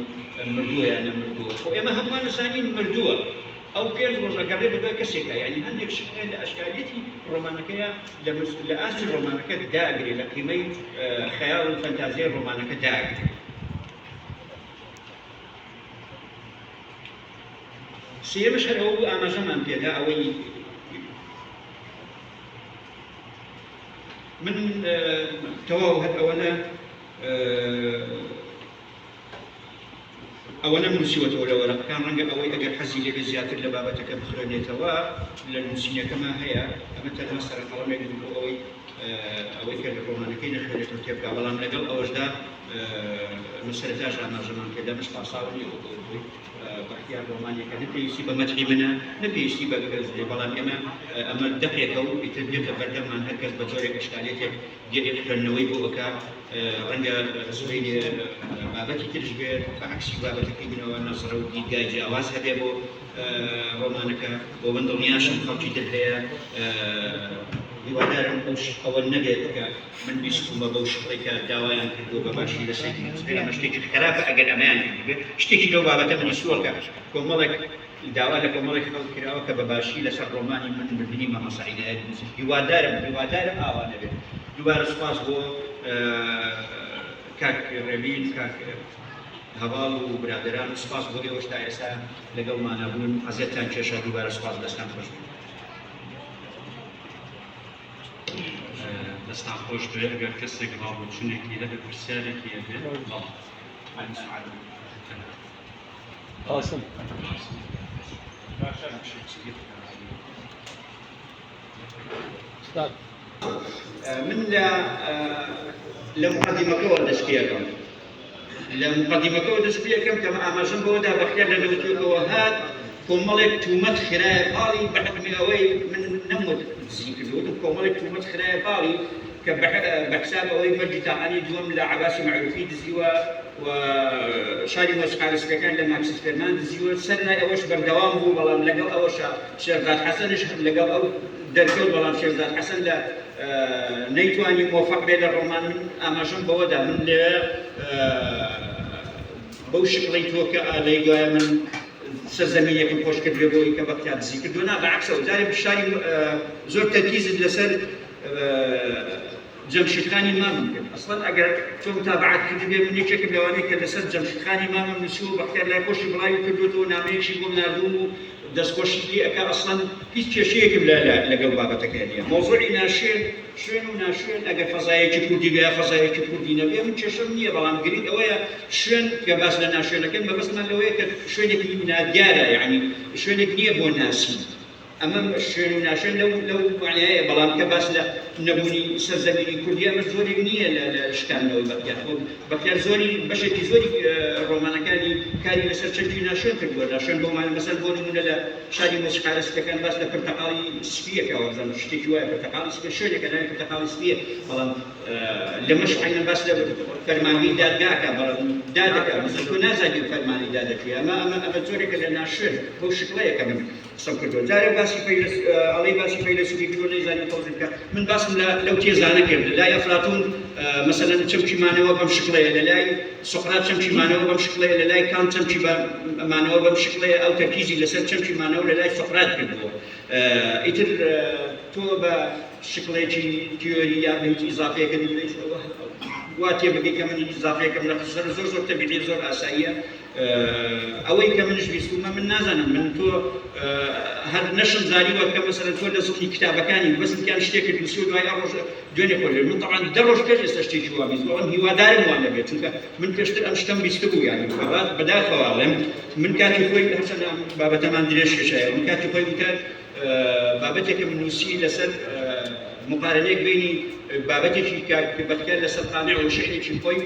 مردووە یان نەمردووە خۆ ئێمە هەمووان نەزانین مردووە ئەو پێنج ڕۆژەگەڕێ بەدوای کەسێکە یعنی هەندێک شتێ لە ئەشکالیەتی ڕۆمانەکەیە لە ئاستی ڕۆمانەکە داگرێت لە قیمەی خەیاڵ و فەنتازیای ڕۆمانەکە داگرێت سێمەش هەر ئەوە ئاماژەمان پێدا ئەوەی من تەواو هەر ئەوە نەنووسیوەتەوە لە وەرەقەکان ڕەنگە ئەوەی ئەگەر حەزی لێ زیاتر لە بابەتەکە بخوێنێتەوە لە نووسینەکەمان هەیە ئەمە تەنها سەرقەڵەمێک بوو ئەوەی کە لە ڕۆمانەکەی نەخوێنێتەوە تێبگا بەڵام لەگەڵ ئەوەشدا سەرەتاش ئاماژەمان پێدا مش پاساوی بەختیار ڕۆمانیەکە نەپێویستی بە مەتحی منە نەپێویستی بە گەزێ بەڵام ئەمە دەقێکە و ئیتر بێتە بەردەمان هەر کەس بە جۆرێک ئەشکالێتێک گێرێک خوێندنەوەی بۆ بکە ڕەنگە زۆی بابەتی ترش بێت بەعکسی بابەتەکەی بنەوە نەسڕە و دیدگای جیاواز هەبێ بۆ ڕۆمانەکە بۆ من دڵنیاشم خەڵکی تر هەیە هیوادارم ئەوە نەبێت کە من بیستمە بەو شقەی کە داوایان کردو بە باشی لەسەری ئەمە شتێکی خراپە ئەگەر ئەمەیان کردبێت شتێکی لەو بابەتە منی سوڵکە کۆمەڵێک داوا لە کۆمەڵێک خەڵک کراوە کە بە باشی لەسەر ڕۆمانی من ببینی مەمەساعیدایەت هیوادارم ئاوا نەبێت دووبارە سوپاس بۆ کاک ڕێبین کاک هەواڵ و برادران سوپاس بۆ ئێوەش تا ئێستا لەگەڵمانە بوون حەزێتان کێشە دووبارە سوپاس دەستان خۆش بێت دەستان خۆش بێ ئەگەر کەسێک هاوچونێکی لە پرسیارێکی هەبێت قاسم استاد من لە مقدمەکەەوە دەست پێەکەم لە مقدمەکەەوە دەست پێەکەم کە ئاماژەم بەوەدا بەختیار لە نەوتێتەوە هات کۆمەڵێک تومەت خرایە باڵی بەحکمی ئەوەی من نەموت زیین کردوت کۆمەڵێک تومەت خرایە باڵی کە بەحساب ئەوەی مەرجی تاعانی دووەم لە عەباسی معروفی دزیوە و شاری مۆسیقارستەکان لە ماکسیس فەرمان دزیوە سەرلای ئەوەش بەردەوام بوو بەڵام لەگەڵ ئەوەشە شێرزاد حەسەنش لەگەڵ ئەو دەرکەوت بەڵام شێرزاد حەسەن لە نەیتوانی مۆفەق بێت لە ڕۆمان من ئاماژەم بەوەدا من لێ بەو شکڵەی تۆکە ئالەی دوایە من سەرزەمینێکم خۆش کردوێ بۆی کە بەختیار دزی کردووە نا بەعکسەوە جارێ شاری زۆر تەرکیزت لەسەر جەمشیدخانی مامم کرد ئەسڵەن ئەگەر تۆ متابعەت کردبێ من یەکێکم لەوانەیە کە لەسەر جەمشیدخانی مامم نووسیوە بەختیار لای خۆشی بڵاوی کردوێتەوە نامەیەکی بۆم ناردووم و دەستخۆشی لێ ئەکا ئەسڵەن هیچ کێشەیەکم لەگەڵ بابەتەکە نییە مۆزوعی ناشوێن شوێن و ناشوێن ئەگەر فەزایەکی کوردی بێ فەزایەکی کوردی نەبێ من کێشەم نییە بەڵام گرنگ ئەوەیە شوێن کە باس لە ناشوێنەکەن بەبەستمان لەوەیە کە شوێنێکی نادیارە یعنی شوێنێک نییە بۆ ناسی ئەمە شوێن و ناشوێن لەو معنایە بەڵام کە باس لە نەبوونی سەرزەمینی کوردی ئەمە زۆرێک نییە لە شتانەوەی بەختیار زۆری بەشێکی زۆری ڕۆمانەکانی کاری لەسەر چەندی ناشوێن کردووە ناشوێن بۆمان مەسەل بۆ نمونە لە شاری مۆسیقارستەکان باس لە پرتەقاڵی سپیەکەوە بزانم شتێکی وایە پرتەقاڵی سپیە شوێنێکە ناوی پرتەقاڵی سپیە بەڵام لەمەش عینەن باس لە فەرمانگەی دادگاکە بەڵام دادەکە مەسەل تۆ نازانین فەرمانی دادەکەی ئەمە زۆرێکە لە ناشوێن بەو شکڵەیەکە من قسەم کردووە جارێک ئەڵەی باسی فەیلسوفی کردووە نەیزانی تەوزیع بکە من باسم لەو تێزانە کرد لای ئەفلاتون مەسەلەن چەمچیمانەوە بەم شکڵەیە لە لای سقراط چەمچیمانەوە بەم شکڵەیە لە لای کانت چەمچیمانەوە بەم شکڵەیە ئەو تەرکیزی لەسەر چەمچیمانەوە لە لای سقراط کردووە ئیتر تۆ بە شکڵێکی تیۆری یا بە هیچ ئیزافەیەکە واتێ بگەی کە من زافێکم لە خسەر زۆر تەبیعی زۆر ئاساییە ئەوەی کە منش بیستومە من نازانم من تۆ هەر نەشم زاریوە کە مەسەرەن تۆ لە زوڵی کتابەکانی بەسمکیان شتێکت نووسی و دوای ئەڕۆژ دوێنێ خۆلێ من طبعاً دە ڕۆژ پێش ئێستا شتێکی وا بیست ئەم هیوادارم وان دەبێت چونکە من پێشتر ئەم شتەم بیست بوو یانی بەداخەواڵێم من کاتی خۆی هەرچەند بابەتەمان درێژ کێشایە من کاتی خۆی وتە بابەتێکم نووسی لەسەر مقارنەیەک بینی بابەتێکی بەتکار لەسەر قانع و شعرێکی خۆی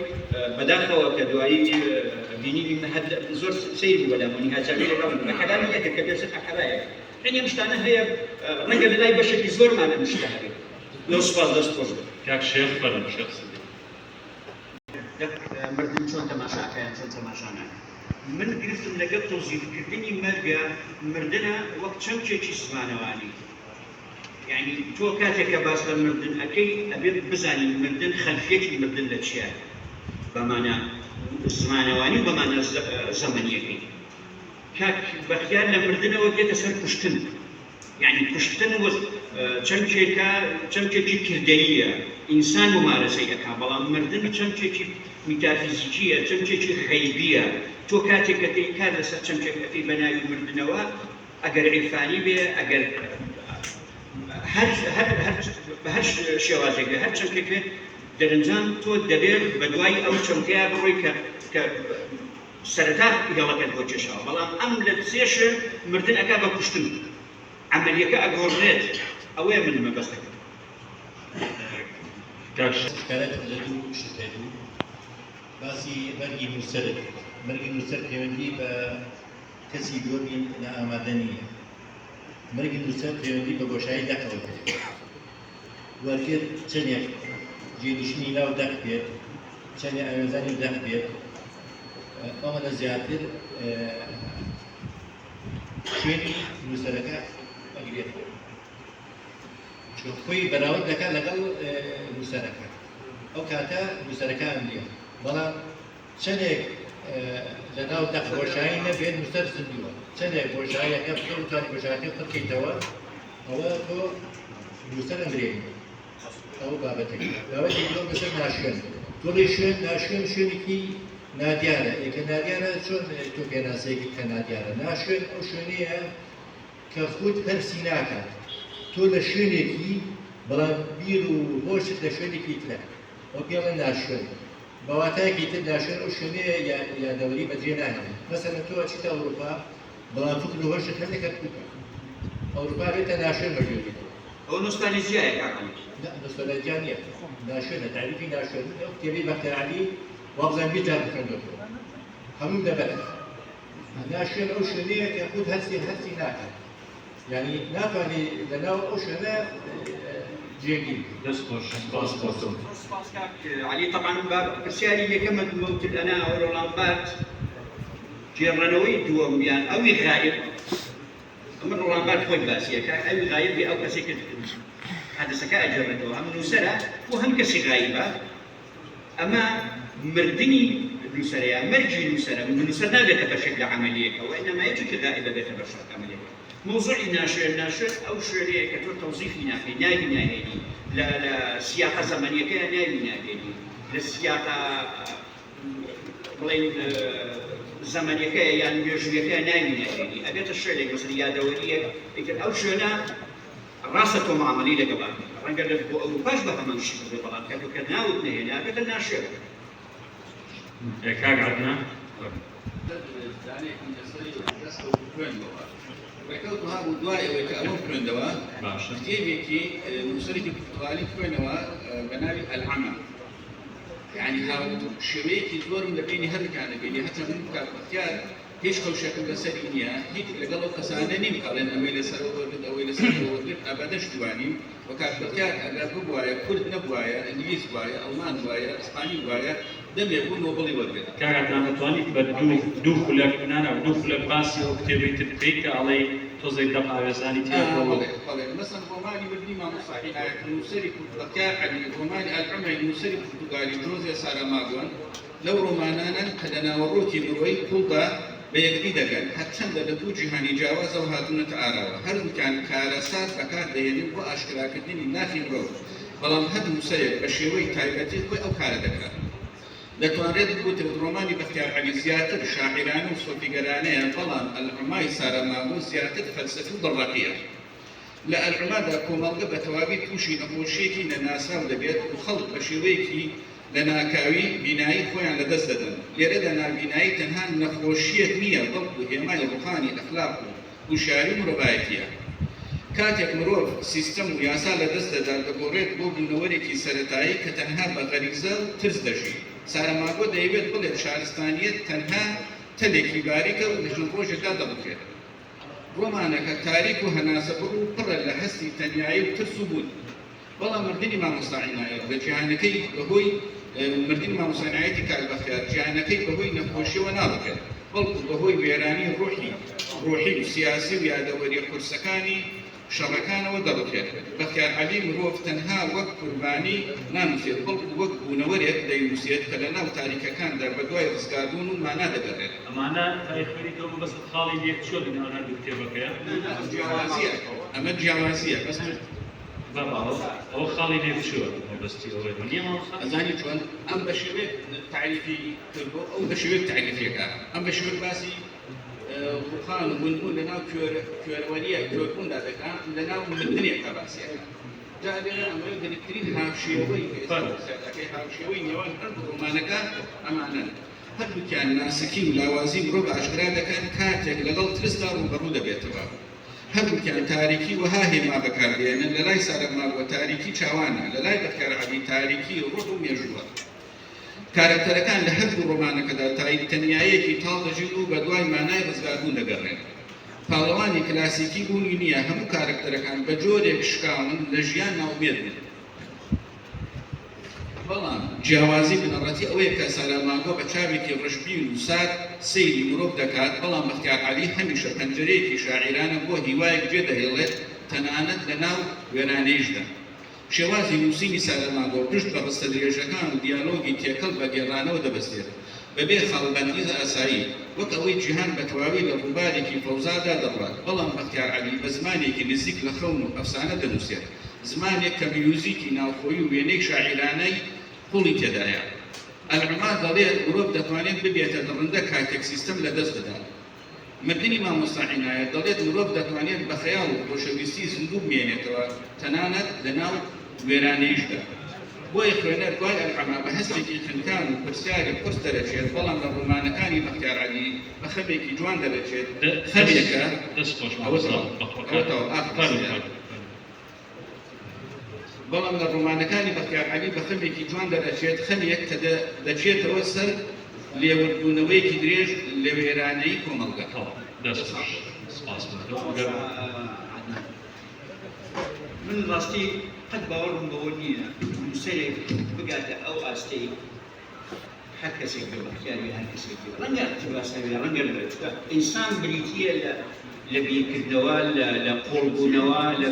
بەداخەوە کە دوایی بینی زۆر سەیری بەلامەنی هاجاری لەگەڵ بە کەلامی یەکە کە پێشتر حەکەرایە یعنی ئەم شتانە هەیە ڕەنگە لە لای بەشێکی زۆرمانە ئەم شتە هەبێت لەو سوپاس دەست خۆش بێت کاک شێخ فەرموو شێخ سەدی مردن چۆن تەماشاکەیان چۆن تەماشانە من گرفتم لەگەڵ تەوزیفکردنی مەرگە مردنە وەک چەمکێکی زمانەوانی یعنی تۆ کاتێکە باس لە مردن ئەەکەی ئەبێت بزانین مردن خەلفیەتی مردن لە چیە بەمانە زمانەوانی و بەمانە زەمەنیەکەی کاک بەختیار لە مردنەوە دێتە سەر کوشتن یعنی کوشتن چەمکێکی کردەییە ئینسان ممارەسەی دەکا بەڵام مردن چەمکێکی میتافیزیکیە چەمکێکی غەیبیە تۆ کاتێک دەکەی کار لەسەر چەمکێک دەکەی بە ناوی مردنەوە ئەگەر عیرفانی بێ ئەگەر بە هەر شێوازێک بێ هەر چەمکێک بێت دەرەنجام تۆ دەبێت بە دوای ئەو چەمکەیە بڕۆی کە سەرەتا گەڵەکەت بۆ کێشاوە بەڵام ئەم لە سێشە مردن ئەکا بە کوشتن عملیەکە ئەگۆڕێت ئەوەیە من مەبەستەکەم کاک کارەت لە دوو شتێک باسی بەرگی نووسەرت بەرگی نووسەر پەیوەندی بە کەسی گۆڕین لە ئامادە نییە بەرگی نووسەر پەیوەندی بە گۆشایی دەقەوە بێت وەرگێت چەندێک جێنشینی ناو دەق بێت چەندێک ئاوێزانی دەق بێت ئەمەدە زیاتر شوێنی نووسەرەکە ئەگرێت چون خۆی بەراورد دەکات لەگەڵ نووسەرەکە ئەو کاتە نووسەرەکان نییە بەڵام چەندێک لە ناو دەق گۆشایی نەبێت نووسەر زندووە چەندێک گۆشاییەکە بتوانێت گۆشاییەکە بکەیتەوە ئەوە تۆ نووسەر ئەمرێنی ئەو بابەتێک بابەتێک تۆ بەسەر ناشوێن تۆڵی شوێن ناشوێن شوێنێکی نادیارە ئێکە نادیارە چۆن تۆ پێناسەیەکی کە نادیارە ناشوێن ئەو شوێنەیە کە خۆت هەرسی ناکات تۆ لە شوێنێکی بەڵام بیر و هۆشت لە شوێنێکی ترە ئەو پێڵە ناشوێن بەواتایەکی تر ناشوێن ئەو شوێنەیە یادەوەری بەجێ ناهێنێت مەسەلەن تۆ ئەچیتە ئەوروپا بەڵام فکر و هۆشت هەردەکەت بکە ئەوروپا بێتە ناشوێن بەجێ ئەو نوستالژیایە کاکەم نوستالژیا نییە ناشوێنە تعریفی ناشوێن ئەو کتێبەی بەختیاری وابزان بیجار بکەندەوە هەموو دەبێت ناشوێن ئەو شوێنەیە کە خۆت هەرسی ناکات یعنی ناتوانێت لەناو ئەو شوێنە جێگیر دەست خۆش سپاس خۆتم سپاس کاک علی طبعا پرسیاری یەکەمە وەوتر ئەنا ئەوڕۆڵان بات جێڕەنەوەی دووەمیان ئەوی غایب ئەمە ڕۆڵان بات خۆی باسیەکە ئەوی غایب بێ ئەو کەسێک حادثەکە ئەجێڕێتەوە هەم نووسەرە و هەم کەسی غایبە ئەمە مردنی نووسەرەیە مەرجی نووسەرە نووسەر نابێتە بەشێک لە عەمەلیەکە وإنما يجب غائبە بێتە بەشێک لە عەمەلیەکە موضوعی ناشوێن ئەو شوێنەیە کە تۆ تەوزیفی ناکەی ناوی ناهێنی لە سیاقە زەمەنیەکەیە ناوی ناهێنی لە سیاقە بڵێن زەمەنیەکەیە یان مێژوویەکەیە ناوی ناهێنی ئەبێتە شوێنێک مەسەر یادەوەریەک ئیتر ئەو شوێنە ڕاستە تۆ معامەلەی لەگەڵان ڕەنگە لە بۆ ئەوروپاش بە هەمان شی بێ بەڵام کە تۆ کە ناوت نهێنا ئەبێتە ناشوێن کاک عەدنان ڕێکەوتها بوو دوای ئەوەی کە ئەوە خوێندەوە باشە کتێبێکی نووسەرێکی پورتوغالی خوێنەوە بە ناوی ئەلعەما یعنی شێوەیەکی زۆرم لە بینی هەردووکانە بینی هەتا من کاک بەختیار هیچ خەوشێکم لەسەری نییە هیچ لەگەڵ ئەو کەسانە نیم کاڵێن ئەوەی لەسەرەوە وەرگرت ئەوەی لەسەرەوە وەرگرت ئابەدەش دوانیم و کاک بەختیار ئەگەر ببوایە کورد نەبوایە ئینگلیز بوایە ئەڵمان بوایە ئیسپانی بوایە دەمێ بوو نۆبڵی وەرگرت کاک عەدنان دەتوانیت بە دوو خولەک دوو خولەک باسی ئەو کتێبەی تر بکەیت کە ئەڵێ تۆزێک دەق ئاوێزانی تێکەوە مثلا ڕۆمانی مردنی مامۆسایی نووسەری بەختیار عەلی ڕۆمانی ئەلعەمای نووسەری پورتوگالی جۆزێ ساراماگۆن لەو ڕۆمانانن کە لە ناوەڕۆکی مرۆی پوڵدا بە یەکدی دەگەن هەرچەندە لە دوو جیهانی جیاوازەوە هاتوونەتە ئاراوە هەردووکیان کارەسات بەکار دەهێنن بۆ ئاشکراکردنی نافی مرۆڤ بەڵام هەر نووسەرێک بە شێوەی تایبەتی خۆی ئەو کارە دەکات دەتوانێت بگوتێت ڕۆمانی بەختیار عەلی زیاتر شاعرانە و سۆفیگەرانەیە، بەڵام ئەلعومای سارەماگۆ زیاتر فەلسەفی و دڵڕەقیە. لە ئەلعومادا کۆمەڵگە بە تەواوی تووشی نەخۆشیەکی نەناساو دەبێت و خەڵک بە شێوەیەکی لە ناکاوی بینایی خۆیان لەدەست دەدەن. لێرەدا نابینایی تەنها نەخۆشیەک نییە، بەڵکو هێمای ڕوحانی ئەخلاق و وشاری مرۆڤایەتیە. کاتێک مرۆڤ سیستەم و یاسا لەدەست دەدات دەگۆڕێت بۆ بوونەوەرێکی سەرەتایی کە تەنها بە غەریزە و ترس دەژی. سارەماگۆ دەیەوێت بڵێت شارستانیەت تەنها تەلێکی باریکە و لە ژن ڕۆژێکدا دەبکرێت. ڕۆمانەکە تاریک و هەناسەبڕ و پڕە لە هەستی تەنیایی و ترس و بوون. بەڵام مردنی مامۆستا عنایەت لە جیهانەکەی بەهۆی مردنی مامۆستا عنایەتی کاکبەختیار جیهانەکەی بەهۆی نەخۆشیەوە نابکرێت، بەڵکو بەهۆی وێرانی ڕۆحی و سیاسی و یادەوەری قورسەکانی شەڕەکانەوە دەڕکێت. بەختیار عەلی مرۆڤ تەنها وەک قوربانی نانووسێت، بەڵکو وەک بوونەوەرێک دەینووسێت کە لە ناو تاریکەکاندا بە دوای ڕزگاردون و مانا دەگەڕێت. ئەمانە تاریخەکەەوە بەس خاڵی یەکچۆ لە ناو هەردوو کتێبەکەیە. ئەمە جیاوازیە بەس ئەوە خاڵی لێکچووە بەستی ئەوەی نییە ماوەستا؟ ئەزانی چۆن ئەم بە شێوەیە تعریفی کردبۆ ئەو بە شێوەیە تعریفیەکە، ئەم بە شێوەیە باسی ڕوخان و بوونبوون لە ناو کوێرەوەریە کوێربووندا دەکات لە ناو مردنێکە باسیەکە. جا لێرە ئەمەوەی گرنگترین هاوشێوەی ئێستاکەی هاوشێوەی نێوان هەردوو ڕۆمانەکە ئەمانەن. هەردووکیان ناسکی و لاوازی مرۆڤ ئاشکرا دەکەن کاتێک لەگەڵ ترسدا ڕوبەڕوو دەبێتەوە. هەردووکیان تاریکی وەها هێما بەکاردێنن، لە لای سارەماگۆ تاریکی چاوانە، لە لای بەختیار عەلی تاریکی ڕۆح و مێژووە. کارکتەرەکان لە هەردوو ڕۆمانەکەدا تەنیایەکی تاڵ دەژین و بە دوای مانای ڕزگاربوون دەگەڕێن. پاڵەوانی کلاسیکی بوونی نییە، هەموو کارکتەرەکان بە جۆرێک شکاون لە ژیان ناومێد بن. بەڵام جیاوازی بنەڕەتی ئەوەیە کە سارەماگۆ بە چاوێکی ڕەشبین و سات سەیری مرۆڤ دەکات، بەڵام بەختیار عەلی هەمیشە پەنجەرەیەکی شاعیرانە بۆ هیوایەک جێدەهێڵێت، تەنانەت لە ناو وێرانەیشدا. شێوازی نووسینی سارەماگۆ پشت بە ڕستە درێژەکان و دیالۆگی تێکەڵ بە گێڕانەوە دەبەستێت، بەبێ خاڵبەندی ئاسایی، وەک ئەوەی جیهان بە تەواوی لە ڕووبارێکی فەوزادا دەڕات. بەڵام بەختیار عەلی بە زمانێکی نزیک لە خەون و ئەفسانە دەنووسێت، زمانێک کە میوزیکی ناوخۆیی و وێنەی شاعیرانەی پوڵی تێدایە. ئەلعوما دەڵێت مرۆڤ دەتوانێت ببێتە دڕندە کاتێک سیستەم لەدەست بدات. مردنی مامۆستا عنایەت دەڵێت مرۆڤ دەتوانێت بە خەیاڵ و خۆشەویستی زیندوو بمێنێتەوە، تەنانەت لە ناو وێرانەیشدا. بۆیە خوێنەر دوای ئەلعوما بە هەستێکی خنکان و پرسیاری قورس دەرەچێت، بەڵام لە ڕۆمانەکانی بەختیار عەلی بە خەبێکی جوان دەرەچێت. خەبێکە بەڵام لە ڕۆمانەکانی بەختیار عەلی بە خەبێکی جوان دەرەچێت، خەبێک کە دەچێتەوە سەر لێوەربوونەوەیەکی درێژ لە وێرانەی کۆمەڵگە. من ڕاستی قەت باوەڕم بەوە نییە نووسەرێک بگاتە ئەو ئاستەی هەر کەسێک بێ بەختیاری هەر کەسێک بێ، ڕەنگە تباسەوێ ڕەنگە لەچکە ئینسان بریتیە لە بیرکردنەوە، لە قۆڵبوونەوە، لە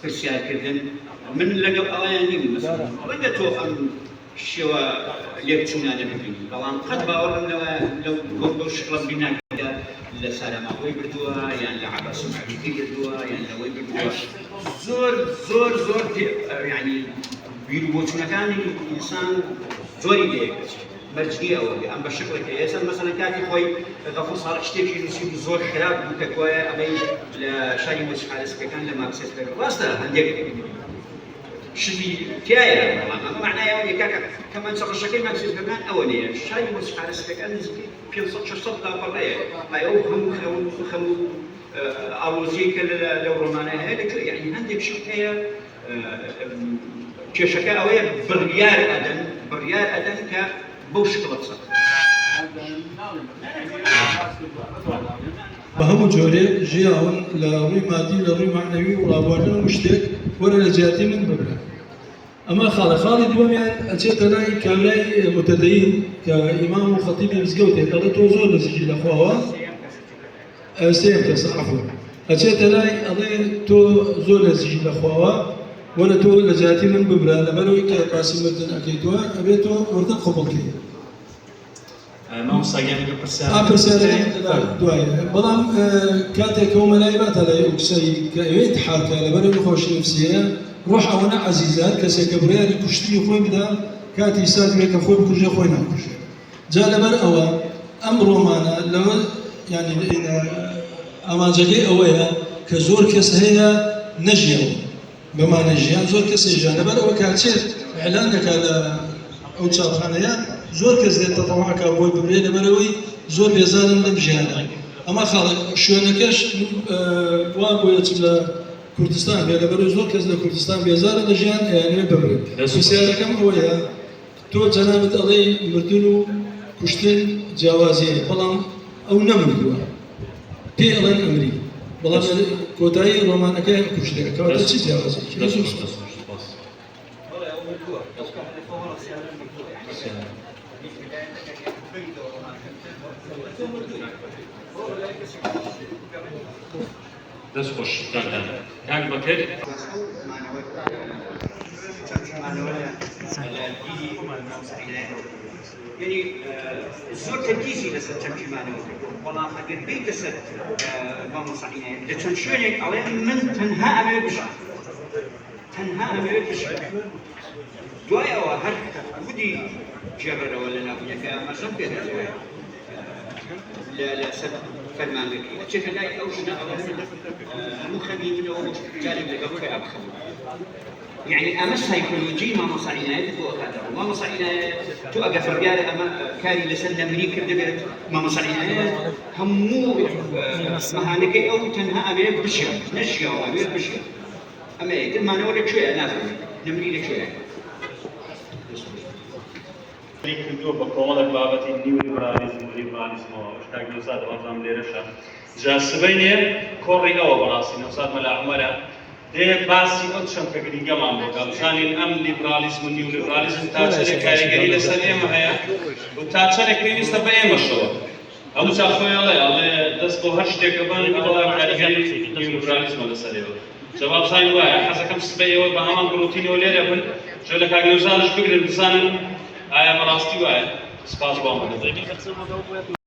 پرسیارکردن. من لەگەڵ ئەویان نیم مەسەڵەن ڕەنگە تۆ ئەم شێوە لێبچوونانە ببینی، بەڵام قەت باوەڕم لەو شقڵە بیناکەدا لە سارەماگۆی بردووە یان لە عەباس مەعروفی بردووە یان لەوەی بردووە. زۆر یعنی بیر و بۆچوونەکانی ئینسان زۆری لێکەچ مەرجی ئەوە ئەم بە شکڵێکە. ئێستا مەسەڵەن کاتی خۆی غەفور ساڵح شتێکی نووسی و زۆر خراپ بوو کە دوایە ئەمەی لە شاری مۆسیقارەسەکەکان لە مارکسیس بەکە ڕاستە هەندێک شتی تایە، بەڵام ئەمە معنایەوە نیە کە مەنچەڕەشەکەی مارکسیسەکان ئەوە نیە. شاری مۆسیقارەسەکەکان نزیک 500-600 لاپەڕەیە، ئەو هەموو ئاڵۆزیەی کە لەو ڕۆمانە هەیە لەکوێ یعنی هەندێک شت هەیە کێشەکە ئەوەیە بڕیار ئەدەن کە بەو شکڵە بسە. بە هەموو جۆرێ ژیاون لە ڕووی مادی لە ڕووی معنەوی و ڕابواردن و شتێک وەرە لە جیاتی من ببرە. ئەمە خاڵی دووەمیان ئەچێتە لای کابرای متەدەین کە ئیمام و خەتیبی مزگەوتێک دەڵێت تۆ زۆر نزیکی لەخواوە، سێم کەسە عەفوە ئەچێتە لای ئەڵێ تۆ زۆر نزیکی لەخواوە، وەرە تۆ لە جیاتی من ببرە، لەبەرەوەی کە باسی مردن ئەکەیتوە ئەبێت تۆ وردە قبوڵکەی. بەڵام کاتێک ئەو مەلای باتە لای ئوکسەی کە ئەوێت حاکە لەبەرەوەی خۆشی نفسیەیە، ڕۆح ئەوەنە عەزیزە کەسێک کە بڕیاری کوشتنی خۆی بدا کاتی ساتێکە خۆی بکوژێ خۆی ناکوژێ. جا لەبەر ئەوە ئەم ڕۆمانە لەوە ینی ئامانجەکەی ئەوەیە کە زۆر کەس هەیە نەژیەوە بەمانە ژیان زۆر کەس ژیان لەبەر ئەوە کاتچێت ئەعلان دەکات لە ئەو چاپخانەیە زۆر کەس دێت تەواوعکە بۆی ببرێ لەبەرەوەی زۆر بێزارن لەم ژیانە ئەمە خاڵک شوێنەکەش وا بۆیە چ لە کوردستان بێ لەبەرەوەی زۆر کەس لە کوردستان بێزارە لە ژیان یانوێ ببرێت پرسیارەکەم ئەوەیە تۆ جەنابەت ئەڵێ مردن و کوشتن جیاوازیە بەڵام ئەو نەمردووە پێی ئەڵێن ئەمری بەڵام کۆتایی ڕۆمانەکەی کوشتەکە کەواتە چی جیاوازیەکی دەست خۆش کاک بەکرد يعني زور تركيزي لسه ترجمانه والله اگر بيت لسه ما مصحينا لتنشونك على من تنها امر بشر تنها امر بشر دوايا وهر ودي جبر ولا لا يا ما شنو لا سب فرمان لك اشوف لا اوجنا مو خبي منه جانب لقبك ابخل يعني أمس سيكولوجي ما مصعينا يدفو أكاده ما مصعينا توقع فرقالة أما كاري لسنة أمريكا بدبرت ما مصعينا همو مهانكي أو تنها أمير بشر نشيا أمير بشر أما يدل ما نورك شوية نازل نمري لك شوية کردووە بە کۆمەڵێک بابەتی نیولیبرالیزم و لیبرالیزمەوە شتاک نەوزاد وەزام لێرەشە جا سبەینێ کۆڕی ئەوە بەڕاستی نەوزاد مەلا عومەرە دێ باسی ئەو چەمکە گرنگەمان بۆ بزانین ئەم لیبرالیزم و نیولیبرالیزم تا چەندێک کاریگەری لەسەر ئێمە هەیە و تا چەندێک پێویستە بە ئێمەشەوە هەموو چا خۆی ئەڵێ دەست بۆ هەر شتێکە بانێ بەڵام کاریگەری نیولیبرالیزمە لەسەرەوە جەواب زانی وایە حەزەکەم سبەیەوە بە هەمان گروتینەوە لێرە بن ژە لە کاک نەوزادش بگرن بزانن ئایا بەڕاستی وایە سپاس بۆ ئەمە